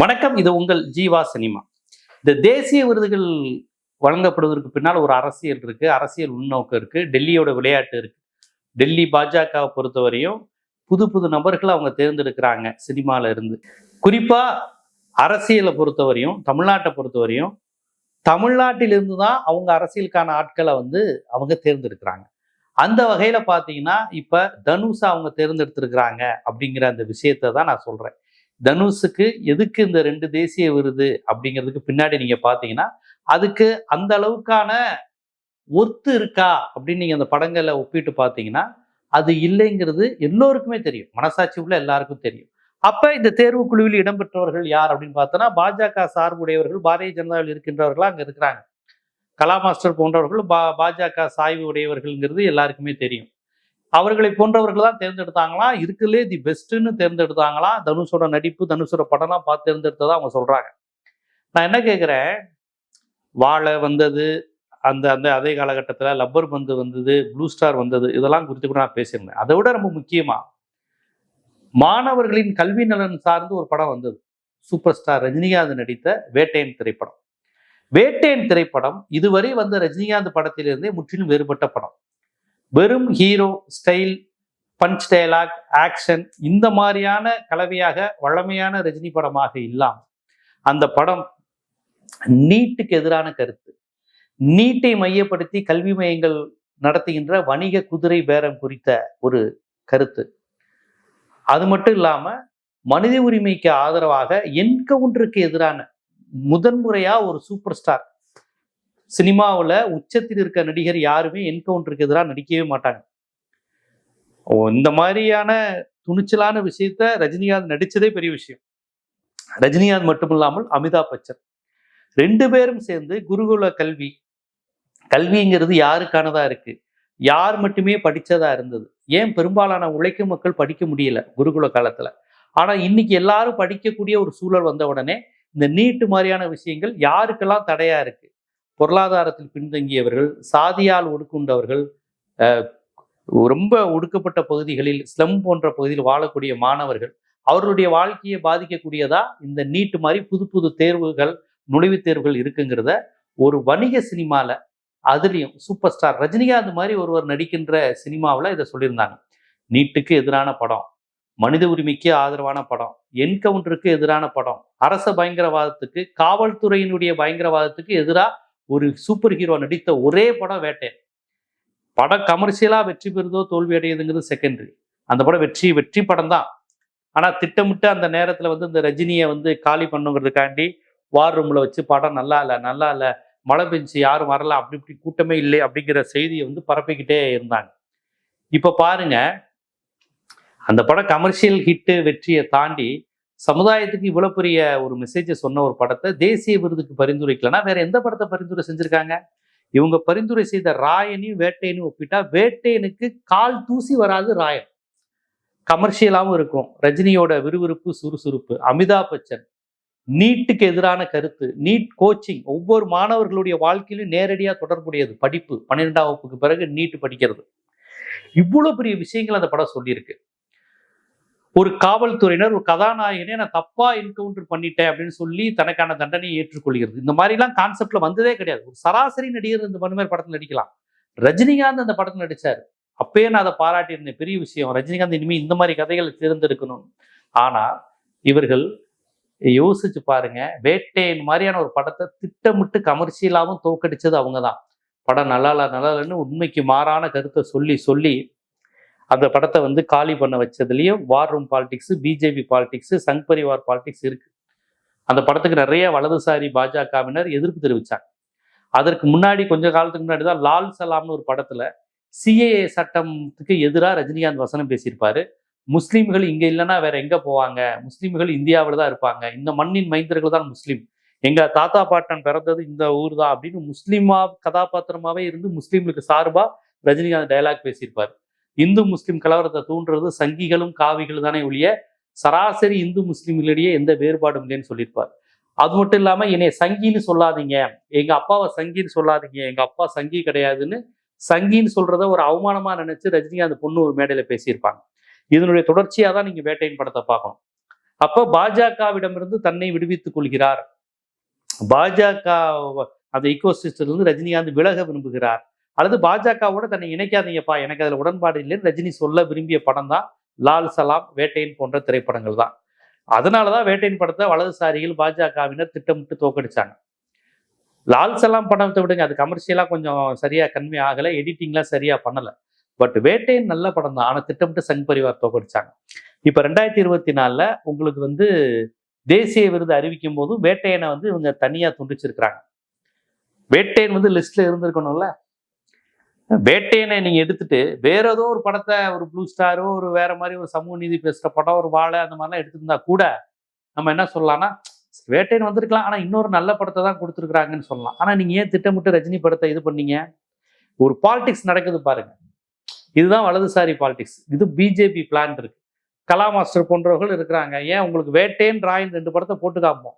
வணக்கம். இது உங்கள் ஜீவா சினிமா. இந்த தேசிய விருதுகள் வழங்கப்படுவதற்கு பின்னால் ஒரு அரசியல் இருக்கு, அரசியல் உள்நோக்கம் இருக்கு, டெல்லியோட விளையாட்டு இருக்கு. டெல்லி பாஜகவை பொறுத்தவரையும் புது புது நபர்களை அவங்க தேர்ந்தெடுக்கிறாங்க சினிமால இருந்து. குறிப்பா அரசியலை பொறுத்தவரையும், தமிழ்நாட்டை பொறுத்தவரையும் தமிழ்நாட்டிலிருந்து தான் அவங்க அரசியலுக்கான ஆட்களை அவங்க தேர்ந்தெடுக்கிறாங்க. அந்த வகையில பாத்தீங்கன்னா இப்ப தனுஷை அவங்க தேர்ந்தெடுத்திருக்கிறாங்க அப்படிங்கிற அந்த விஷயத்தை தான் நான் சொல்றேன். தனுஷுக்கு எதுக்கு இந்த 2 தேசிய விருது அப்படிங்கிறதுக்கு பின்னாடி நீங்க பாத்தீங்கன்னா அதுக்கு அந்த அளவுக்கான ஒர்த்து இருக்கா அப்படின்னு நீங்க அந்த படங்களை ஒப்பிட்டு பாத்தீங்கன்னா அது இல்லைங்கிறது எல்லோருக்குமே தெரியும், மனசாட்சி உள்ள எல்லாருக்கும் தெரியும். அப்ப இந்த தேர்வு குழுவில் இடம்பெற்றவர்கள் யார் அப்படின்னு பார்த்தோன்னா பாஜக சார்புடையவர்கள், பாரதிய ஜனதாவில் இருக்கின்றவர்களா அங்க இருக்கிறாங்க. கலா மாஸ்டர் போன்றவர்கள் பாஜக சாய்வு உடையவர்கள்ங்கிறது எல்லாருக்குமே தெரியும். அவர்களை போன்றவர்கள் தான் தேர்ந்தெடுத்தாங்களாம். இருக்குல்லே தி பெஸ்ட்ன்னு தேர்ந்தெடுத்தாங்களாம். தனுஷோட நடிப்பு, தனுஷோட படம்லாம் பார்த்து தேர்ந்தெடுத்ததா அவங்க சொல்றாங்க. நான் என்ன கேட்குறேன், வாழை வந்தது, அந்த அந்த அதே காலகட்டத்தில் லப்பர் பந்து வந்தது, ப்ளூ ஸ்டார் வந்தது, இதெல்லாம் குறித்து கூட நான் பேசியிருந்தேன். அதை விட ரொம்ப முக்கியமா மாணவர்களின் கல்வி நலன் சார்ந்து ஒரு படம் வந்தது. சூப்பர் ஸ்டார் ரஜினிகாந்த் நடித்த வேட்டையன் திரைப்படம். வேட்டையன் திரைப்படம் இதுவரை வந்த ரஜினிகாந்த் படத்திலிருந்தே முற்றிலும் வேறுபட்ட படம். வெறும் hero style, punch dialogue, action இந்த மாதிரியான கலவையாக வழமையான ரஜினி படமாக இல்லாம அந்த படம் நீட்டுக்கு எதிரான கருத்து, நீட்டை மையப்படுத்தி கல்வி மையங்கள் நடத்துகின்ற வணிக குதிரை பேரம் குறித்த ஒரு கருத்து. அது மட்டும் இல்லாம மனித உரிமைக்கு ஆதரவாக என்கவுண்டருக்கு எதிரான முதன்முறையா ஒரு சூப்பர் ஸ்டார், சினிமாவில் உச்சத்தில் இருக்க நடிகர் யாருமே என்கவுண்டருக்கு எதிராக நடிக்கவே மாட்டாங்க. இந்த மாதிரியான துணிச்சலான விஷயத்த ரஜினிகாந்த் நடிச்சதே பெரிய விஷயம். ரஜினிகாந்த் மட்டுமில்லாமல் அமிதாப் பச்சன் 2 பேரும் சேர்ந்து குருகுல கல்வி, கல்விங்கிறது யாருக்கானதா இருக்கு, யார் மட்டுமே படிச்சதா இருந்தது, ஏன் பெரும்பாலான உழைக்கும் மக்கள் படிக்க முடியல குருகுல காலத்துல. ஆனா இன்னைக்கு எல்லாரும் படிக்கக்கூடிய ஒரு சூழல் வந்த உடனே இந்த நீட்டு மாதிரியான விஷயங்கள் யாருக்கெல்லாம் தடையா இருக்கு, பொருளாதாரத்தில் பின்தங்கியவர்கள், சாதியால் ஒடுக்குண்டவர்கள், ரொம்ப ஒடுக்கப்பட்ட பகுதிகளில், ஸ்லம் போன்ற பகுதியில் வாழக்கூடிய மாணவர்கள், அவர்களுடைய வாழ்க்கையை பாதிக்கக்கூடியதா இந்த நீட்டு மாதிரி புது புது தேர்வுகள், நுழைவுத் தேர்வுகள் இருக்குங்கிறத ஒரு வணிக சினிமால, அதுலேயும் சூப்பர் ஸ்டார் ரஜினிகாந்த் மாதிரி ஒருவர் நடிக்கின்ற சினிமாவில் இதை சொல்லியிருந்தாங்க. நீட்டுக்கு எதிரான படம், மனித உரிமைக்கு ஆதரவான படம், என்கவுண்டருக்கு எதிரான படம், அரச பயங்கரவாதத்துக்கு, காவல்துறையினுடைய பயங்கரவாதத்துக்கு எதிராக ஒரு சூப்பர் ஹீரோ நடித்த ஒரே படம் வேட்டையன். படம் கமர்ஷியலா வெற்றி பெறுதோ தோல்வி அடையுதுங்கிறது செகண்டரி. அந்த படம் வெற்றி படம் தான். ஆனா திட்டமிட்டு அந்த நேரத்துல இந்த ரஜினியை காலி பண்ணுங்கிறதுக்காண்டி வார் ரூம்ல வச்சு படம் நல்லா இல்லை, மழை பெஞ்சு யாரும் வரல, அப்படி இப்படி கூட்டமே இல்லை அப்படிங்கிற செய்தியை பரப்பிக்கிட்டே இருந்தாங்க. இப்ப பாருங்க, அந்த படம் கமர்ஷியல் ஹிட்டு வெற்றியை தாண்டி சமுதாயத்துக்கு இவ்வளவு பெரிய ஒரு மெசேஜை சொன்ன ஒரு படத்தை தேசிய விருதுக்கு பரிந்துரைக்கலன்னா வேற எந்த படத்தை பரிந்துரை செஞ்சிருக்காங்க? இவங்க பரிந்துரை செய்த ராயனையும் வேட்டையனையும் ஒப்பிட்டா வேட்டையனுக்கு கால் தூசி வராது, ராயன் கமர்ஷியலாகவும் இருக்கும். ரஜினியோட விறுவிறுப்பு, சுறுசுறுப்பு. அமிதாப் பச்சன் நீட்டுக்கு எதிரான கருத்து, நீட் கோச்சிங் ஒவ்வொரு மாணவர்களுடைய வாழ்க்கையிலும் நேரடியாக தொடர்புடையது. படிப்பு 12ஆம் வகுப்புக்கு பிறகு நீட் படிக்கிறது. இவ்வளவு பெரிய விஷயங்கள் அந்த படம் சொல்லியிருக்கு. ஒரு காவல்துறையினர் ஒரு கதாநாயகனே நான் தப்பா என்கவுண்டர் பண்ணிட்டேன் அப்படின்னு சொல்லி தனக்கான தண்டனையை ஏற்றுக்கொள்கிறது. இந்த மாதிரிலாம் கான்செப்ட்ல வந்ததே கிடையாது. ஒரு சராசரி நடிகர் இந்த மாதிரி படத்தில் நடிக்கலாம். ரஜினிகாந்த் அந்த படத்தில் நடிச்சாரு. அப்பயே நான் அதை பாராட்டியிருந்தேன், பெரிய விஷயம். ரஜினிகாந்த் இனிமே இந்த மாதிரி கதைகளை தேர்ந்தெடுக்கணும். ஆனா இவர்கள் யோசிச்சு பாருங்க, வேட்டையன் மாதிரியான ஒரு படத்தை திட்டமிட்டு கமர்ஷியலாவும் தோக்கடிச்சது அவங்க தான். படம் நல்லா இல்லைன்னு உண்மைக்கு மாறான கருத்தை சொல்லி அந்த படத்தை காலி பண்ண வச்சதுலயும் war room politics, BJP politics, Sangh Parivar politics இருக்கு. அந்த படத்துக்கு நிறைய வலதுசாரி பாஜகவினர் எதிர்ப்பு தெரிவிச்சாங்க. அதற்கு முன்னாடி கொஞ்ச காலத்துக்கு முன்னாடி தான் லால் சலாம்னு ஒரு படத்துல சிஏஏ சட்டத்துக்கு எதிராக ரஜினிகாந்த் வசனம் பேசியிருப்பாரு. முஸ்லீம்கள் இங்க இல்லைன்னா வேற எங்க போவாங்க, முஸ்லீம்கள் இந்தியாவில் தான் இருப்பாங்க, இந்த மண்ணின் மைந்தர்கள் தான் முஸ்லீம், எங்க தாத்தா பாட்டன் பிறந்தது இந்த ஊர் தான் அப்படின்னு முஸ்லீமா கதாபாத்திரமாவே இருந்து முஸ்லீம்களுக்கு சார்பா ரஜினிகாந்த் டயலாக் பேசியிருப்பாரு. இந்து முஸ்லீம் கலவரத்தை தூண்டுறது சங்கிகளும் காவிகளும் தானே ஒழிய சராசரி இந்து முஸ்லீம்களிடையே எந்த வேறுபாடும் இல்லைன்னு சொல்லியிருப்பார். அது மட்டும் இல்லாம என்னைய சங்கின்னு சொல்லாதீங்க, எங்க அப்பாவை சங்கின்னு சொல்லாதீங்க, எங்க அப்பா சங்கி கிடையாதுன்னு சங்கின்னு சொல்றத ஒரு அவமானமா நினைச்சு ரஜினிகாந்த் பொண்ணு ஒரு மேடையில பேசியிருப்பாங்க. இதனுடைய தொடர்ச்சியா தான் நீங்க வேட்டையின் படத்தை பார்க்கணும். அப்ப பாஜகவிடமிருந்து தன்னை விடுவித்துக் கொள்கிறார். பாஜக அந்த இருந்து ரஜினிகாந்த் விலக விரும்புகிறார். அல்லது பாஜகவோட தன்னை இணைக்காதீங்கப்பா, எனக்கு அதுல உடன்பாடு இல்லைன்னு ரஜினி சொல்ல விரும்பிய படம் தான் லால் சலாம், வேட்டையன் போன்ற திரைப்படங்கள் தான். அதனாலதான் வேட்டையன் படத்தை வலதுசாரிகள் பாஜகவினர் திட்டமிட்டு தோக்கடிச்சாங்க. லால் சலாம் படத்தை விடுங்க, அது கமர்ஷியலா கொஞ்சம் சரியா கன்வே ஆகல, எடிட்டிங்லாம் சரியா பண்ணல. பட் வேட்டையன் நல்ல படம் தான், ஆனா திட்டமிட்டு சங் பரிவார் தோக்கடிச்சாங்க. இப்ப 2024 உங்களுக்கு தேசிய விருது அறிவிக்கும் போதும் வேட்டையனை இவங்க தனியா துண்டிச்சிருக்கிறாங்க. வேட்டையன் லிஸ்ட்ல இருந்திருக்கணும்ல. வேட்டையனை நீங்க எடுத்துட்டு வேற ஏதோ ஒரு படத்தை, ஒரு ப்ளூ ஸ்டாரோ, ஒரு வேற மாதிரி ஒரு சமூக நீதி பேசுற படம், ஒரு வாழை, அந்த மாதிரிலாம் எடுத்திருந்தா கூட நம்ம என்ன சொல்லலாம்னா, வேட்டையன் வந்திருக்கலாம், ஆனா இன்னொரு நல்ல படத்தை தான் கொடுத்துருக்காங்கன்னு சொல்லலாம். ஆனா நீங்க ஏன் திட்டமிட்டு ரஜினி படத்தை இது பண்ணீங்க? ஒரு பாலிடிக்ஸ் நடக்குது பாருங்க. இதுதான் வலதுசாரி பாலிடிக்ஸ். இது பிஜேபி பிளான் இருக்கு. கலா மாஸ்டர் போன்றவர்கள் இருக்கிறாங்க. ஏன் உங்களுக்கு வேட்டையன், ராயன் 2 படத்தை போட்டு காப்போம்.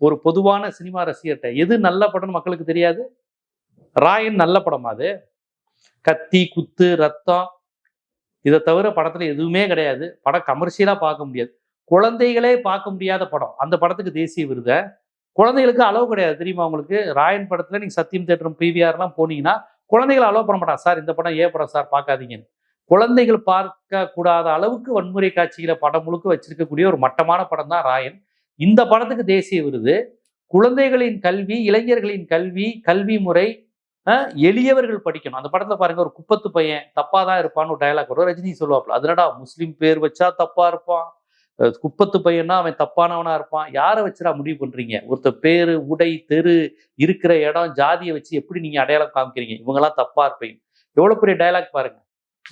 ஒரு பொதுவான சினிமா ரசிகர்கிட்ட எது நல்ல படம்னு மக்களுக்கு தெரியாது. ராயன் நல்ல படம், அது கத்தி குத்து ரத்தம் இதை தவிர படத்துல எதுவுமே கிடையாது. படம் கமர்ஷியலா பார்க்க முடியாது, குழந்தைகளே பார்க்க முடியாத படம். அந்த படத்துக்கு தேசிய விருதை. குழந்தைகளுக்கு அளவு கிடையாது தெரியுமா உங்களுக்கு? ராயன் படத்துல நீங்க சத்தியம் தேட்டரும் பிவிஆர்லாம் போனீங்கன்னா குழந்தைகளை அலோவ் பண்ண மாட்டாங்க. சார் இந்த படம் படம் சார் பார்க்காதீங்கன்னு. குழந்தைகள் பார்க்க கூடாத அளவுக்கு வன்முறை காட்சிகளை படம் முழுக்க வச்சிருக்கக்கூடிய ஒரு மட்டமான படம் தான் ராயன். இந்த படத்துக்கு தேசிய விருது. குழந்தைகளின் கல்வி, இளைஞர்களின் கல்வி, கல்வி முறை, எளியவர்கள் படிக்கணும். அந்த படத்துல பாருங்க, ஒரு குப்பத்து பையன் தப்பாதான் இருப்பான்னு ஒரு டயலாக் வரும். ரஜினி சொல்லுவாப்ல, அதனடா முஸ்லீம் பேர் வச்சா தப்பா இருப்பான், குப்பத்து பையனா அவன் தப்பானவனா இருப்பான். யாரை வச்சுடா முடிவு பண்றீங்க? ஒருத்தர் பேரு, உடை, தெரு, இருக்கிற இடம், ஜாதியை வச்சு எப்படி நீங்க அடையாளம் காமிக்கிறீங்க? இவங்கெல்லாம் தப்பா இருப்பீங்க. எவ்வளவு பெரிய டயலாக் பாருங்க.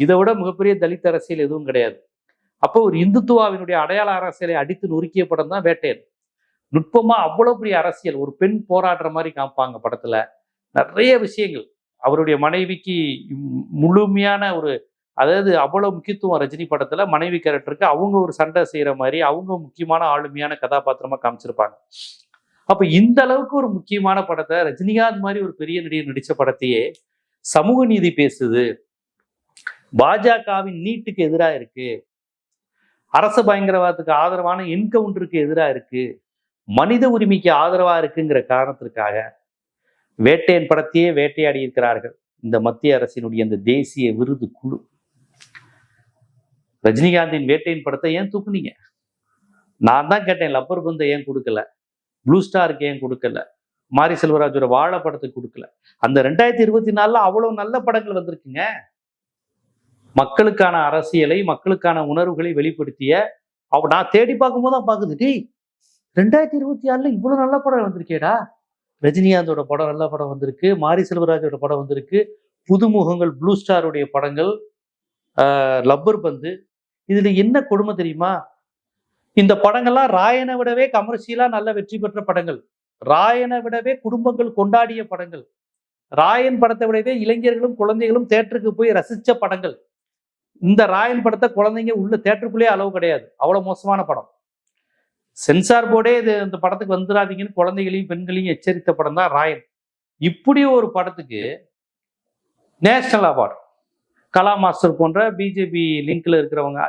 இதை விட மிகப்பெரிய தலித் அரசியல் எதுவும் கிடையாது. அப்போ ஒரு இந்துத்துவாவினுடைய அடையாள அரசியலை அடித்து நொறுக்கிய படம் தான் வேட்டையன். நுட்பமா அவ்வளவு பெரிய அரசியல், ஒரு பெண் போராடுற மாதிரி காமிப்பாங்க படத்துல. நிறைய விஷயங்கள், அவருடைய மனைவிக்கு முழுமையான ஒரு, அதாவது அவ்வளவு முக்கியத்துவம் ரஜினி படத்துல மனைவி கேரக்டருக்கு. அவங்க ஒரு சண்டை செய்யற மாதிரி, அவங்க முக்கியமான ஆளுமையான கதாபாத்திரமா காமிச்சிருப்பாங்க. அப்ப இந்த அளவுக்கு ஒரு முக்கியமான படத்தை, ரஜினிகாந்த் மாதிரி ஒரு பெரிய நடிகர் நடிச்ச படத்தையே சமூக நீதி பேசுது, பாஜகவின் நீட்டுக்கு எதிராக இருக்கு, அரச பயங்கரவாதத்துக்கு ஆதரவான என்கவுண்டருக்கு எதிராக இருக்கு, மனித உரிமைக்கு ஆதரவா இருக்குங்கிற காரணத்திற்காக வேட்டையன் படத்தையே வேட்டையாடி இருக்கிறார்கள் இந்த மத்திய அரசினுடைய இந்த தேசிய விருது குழு. ரஜினிகாந்தின் வேட்டையின் படத்தை ஏன் தூக்குனீங்க? நான் தான் கேட்டேன், லப்பர் பந்தை ஏன் கொடுக்கல, ப்ளூ ஸ்டாருக்கு ஏன் கொடுக்கல, மாரி செல்வராஜோட வாழை படத்துக்கு கொடுக்கல? அந்த 2024 அவ்வளவு நல்ல படங்கள் வந்திருக்குங்க. மக்களுக்கான அரசியலை, மக்களுக்கான உணர்வுகளை வெளிப்படுத்திய. நான் தேடி பார்க்கும்போது தான் பார்க்குது, டேய் 2026 இவ்வளவு நல்ல படம் வந்திருக்கேடா. ரஜினிகாந்தோட படம் நல்ல படம் வந்திருக்கு, மாரி செல்வராஜோட படம் வந்திருக்கு, புதுமுகங்கள் ப்ளூ ஸ்டாருடைய படங்கள், லப்பர் பந்து. இதுல என்ன கொடுமை தெரியுமா? இந்த படங்கள்லாம் ராயனை விடவே கமர்ஷியலா நல்ல வெற்றி பெற்ற படங்கள், ராயனை விடவே குடும்பங்கள் கொண்டாடிய படங்கள், ராயன் படத்தை விடவே இளைஞர்களும் குழந்தைகளும் தேட்டருக்கு போய் ரசிச்ச படங்கள். இந்த ராயன் படத்தை குழந்தைங்க உள்ள தேட்டருக்குள்ளே அளவு கிடையாது, அவ்வளவு மோசமான படம். சென்சார் போர்டே இந்த படத்துக்கு வந்துடாதீங்கன்னு குழந்தைகளையும் பெண்களையும் எச்சரித்த படம் தான் ராயன். இப்படி ஒரு படத்துக்கு நேஷனல் அவார்டு. கலா மாஸ்டர் போன்ற பிஜேபி லிங்க்ல இருக்கிறவங்க,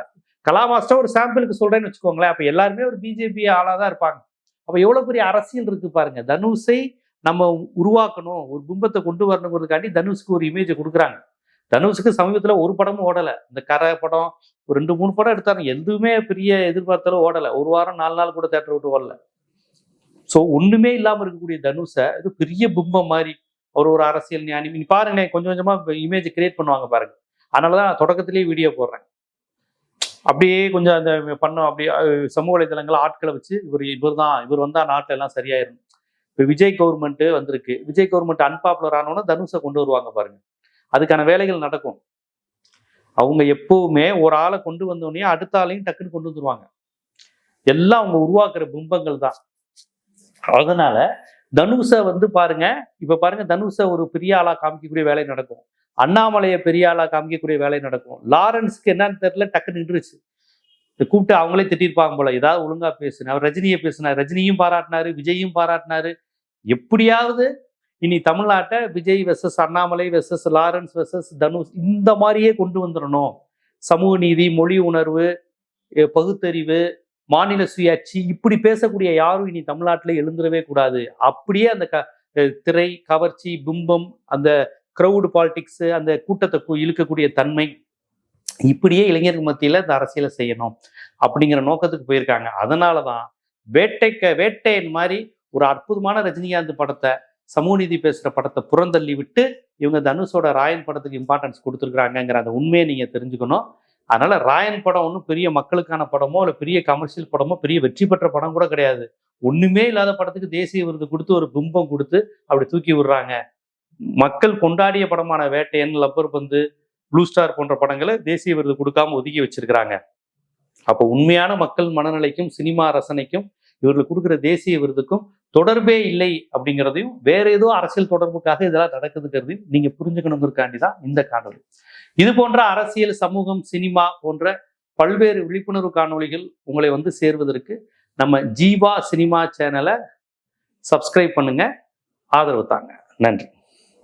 கலா மாஸ்டர் ஒரு சாம்பிளுக்கு சொல்றேன்னு வச்சுக்கோங்களேன், அப்ப எல்லாருமே ஒரு பிஜேபி ஆளா தான் இருப்பாங்க. அப்ப எவ்வளவு பெரிய அரசியல் இருக்கு பாருங்க. தனுஷை நம்ம உருவாக்கணும், ஒரு பிம்பத்தை கொண்டு வரணுங்கிறதுக்காண்டி தனுஷுக்கு ஒரு இமேஜை கொடுக்குறாங்க. தனுஷுக்கு சமீபத்துல ஒரு படமும் ஓடல. இந்த கரை படம் ஒரு 2-3 படம் எடுத்தாங்க, எதுவுமே பெரிய எதிர்பார்த்தாலும் ஓடல. ஒரு வாரம் 4 நாள் கூட தேட்டர் விட்டு ஓடல. ஸோ ஒண்ணுமே இல்லாம இருக்கக்கூடிய தனுஷை இது பெரிய பிம்பம் மாதிரி, அவர் ஒரு அரசியல் ஞானி. நீ பாருங்களேன், கொஞ்சம் கொஞ்சமா இமேஜ் கிரியேட் பண்ணுவாங்க பாருங்க. அதனாலதான் நான் தொடக்கத்திலேயே வீடியோ போடுறேன். அப்படியே கொஞ்சம் அந்த பண்ணோம், அப்படியே சமூக வலைதளங்கள் ஆட்களை வச்சு இவர் வந்தா நாட்டில் எல்லாம் சரியாயிரும். இப்போ விஜய் கவர்மெண்ட் வந்திருக்கு, விஜய் கவர்மெண்ட் அன்பாப்புலர் ஆனோன்னா தனுஷை கொண்டு வருவாங்க பாருங்க. அதுக்கான வேலைகள் நடக்கும். அவங்க எப்பவுமே ஒரு ஆளை கொண்டு வந்தோடனே அடுத்த ஆளையும் டக்குன்னு கொண்டு வந்துருவாங்க. எல்லாம் அவங்க உருவாக்குற பிம்பங்கள் தான். அதனால தனுஷை பாருங்க, இப்ப பாருங்க, தனுஷை ஒரு பெரிய ஆளா காமிக்கக்கூடிய வேலை நடக்கும், அண்ணாமலையை பெரிய ஆளா காமிக்கக்கூடிய வேலை நடக்கும். லாரன்ஸ்க்கு என்னன்னு தெரியல, டக்குன்னு நின்றுச்சு. கூப்பிட்டு அவங்களே திட்டிருப்பாங்க போல, ஏதாவது ஒழுங்கா பேசுன. அவர் ரஜினியை பேசினார், ரஜினியும் பாராட்டினாரு, விஜயும் பாராட்டினாரு. எப்படியாவது இனி தமிழ்நாட்டை Vijay versus Annamalai versus Lawrence versus Dhanush இந்த மாதிரியே கொண்டு வந்துடணும். சமூக நீதி, மொழி உணர்வு, பகுத்தறிவு, மாநில சுயாட்சி இப்படி பேசக்கூடிய யாரும் இனி தமிழ்நாட்டில் எழுந்துடவே கூடாது. அப்படியே அந்த திரை கவர்ச்சி பிம்பம், அந்த கிரௌடு பாலிடிக்ஸ், அந்த கூட்டத்தை இழுக்கக்கூடிய தன்மை, இப்படியே இளைஞர்கள் மத்தியில இந்த அரசியலை செய்யணும் அப்படிங்கிற நோக்கத்துக்கு போயிருக்காங்க. அதனாலதான் வேட்டையன் மாதிரி ஒரு அற்புதமான ரஜினிகாந்த் படத்தை, சமூக நீதி பேசுற படத்தை புறந்தள்ளி விட்டு இவங்க தனுஷோட ராயன் படத்துக்கு இம்பார்ட்டன்ஸ் கொடுத்துருக்காங்கிற அந்த உண்மையை நீங்க தெரிஞ்சுக்கணும். அதனால ராயன் படம் ஒன்றும் பெரிய மக்களுக்கான படமோ இல்லை பெரிய கமர்ஷியல் படமோ பெரிய வெற்றி பெற்ற படம் கூட கிடையாது. ஒண்ணுமே இல்லாத படத்துக்கு தேசிய விருது கொடுத்து ஒரு பிம்பம் கொடுத்து அப்படி தூக்கி விடுறாங்க. மக்கள் கொண்டாடிய படமான வேட்டையன், லப்பர் பந்து, ப்ளூ ஸ்டார் போன்ற படங்களை தேசிய விருது கொடுக்காம ஒதுக்கி வச்சிருக்கிறாங்க. அப்போ உண்மையான மக்கள் மனநிலைக்கும் சினிமா ரசனைக்கும் இவர்கள் கொடுக்குற தேசிய விருதுக்கும் தொடர்பே இல்லை அப்படிங்கிறதையும், வேற ஏதோ அரசியல் தொடர்புக்காக இதெல்லாம் நடக்குதுங்கிறதையும் நீங்க புரிஞ்சுக்கணுங்கிறதுக்காண்டி தான் இந்த காணொலி. இது போன்ற அரசியல், சமூகம், சினிமா போன்ற பல்வேறு விழிப்புணர்வு காணொலிகள் உங்களை சேர்வதற்கு நம்ம ஜீவா சினிமா சேனலை சப்ஸ்கிரைப் பண்ணுங்க, ஆதரவு தாங்க. நன்றி.